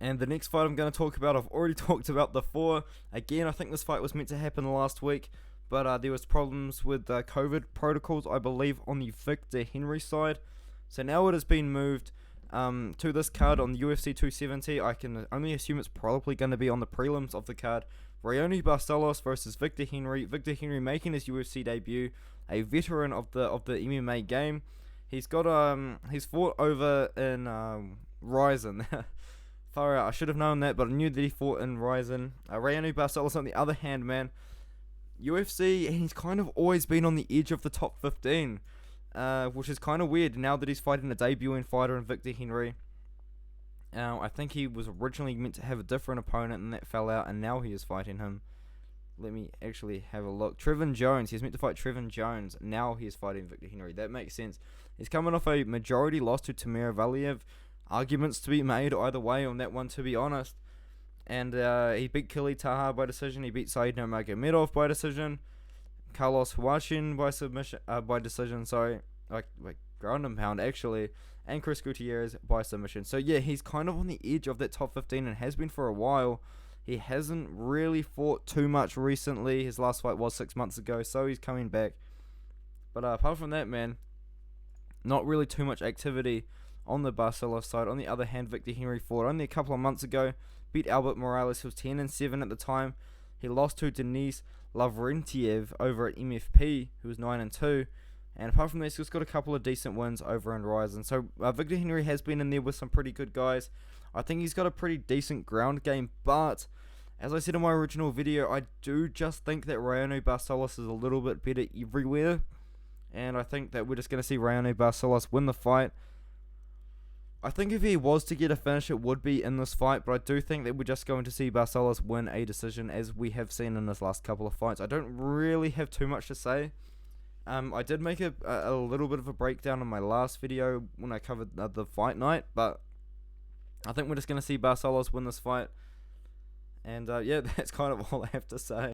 And the next fight I'm going to talk about, I've already talked about before. Again, I think this fight was meant to happen last week, but there was problems with COVID protocols, I believe, on the Victor Henry side. So now it has been moved to this card on the UFC 270. I can only assume it's probably going to be on the prelims of the card. Raoni Barcelos versus Victor Henry. Victor Henry making his UFC debut, a veteran of the MMA game. He's fought over in Ryzen. Far out. I should have known that, but I knew that he fought in Ryzen. Raoni Barcelos, on the other hand, man, UFC, and he's kind of always been on the edge of the top 15, which is kind of weird now that he's fighting a debuting fighter in Victor Henry. I think he was originally meant to have a different opponent, and that fell out, and now he is fighting him. Let me actually have a look. Trevin Jones. He's meant to fight Trevin Jones. Now he is fighting Victor Henry. That makes sense. He's coming off a majority loss to Tamir Valiev. Arguments to be made either way on that one, to be honest. And he beat Kili Taha by decision. He beat Said Nurmagomedov by decision. Carlos Huachin by submission, by decision. Sorry, like ground and pound actually. And Chris Gutierrez by submission. So yeah, he's kind of on the edge of that top 15 and has been for a while. He hasn't really fought too much recently. His last fight was 6 months ago, so he's coming back. But apart from that, man, not really too much activity on the Barcelos side. On the other hand, Victor Henry fought only a couple of months ago, beat Albert Morales, who was 10-7 at the time. He lost to Denis Lavrentiev over at MFP, who was 9-2. And apart from this, he's got a couple of decent wins over in Ryzen. So Victor Henry has been in there with some pretty good guys. I think he's got a pretty decent ground game, but as I said in my original video, I do just think that Raoni Barcelos is a little bit better everywhere. And I think that we're just going to see Raoni Barcelos win the fight. I think if he was to get a finish, it would be in this fight, but I do think that we're just going to see Barcelos win a decision, as we have seen in his last couple of fights. I don't really have too much to say. I did make a little bit of a breakdown in my last video when I covered the fight night, but I think we're just going to see Barcelos win this fight. And yeah, that's kind of all I have to say.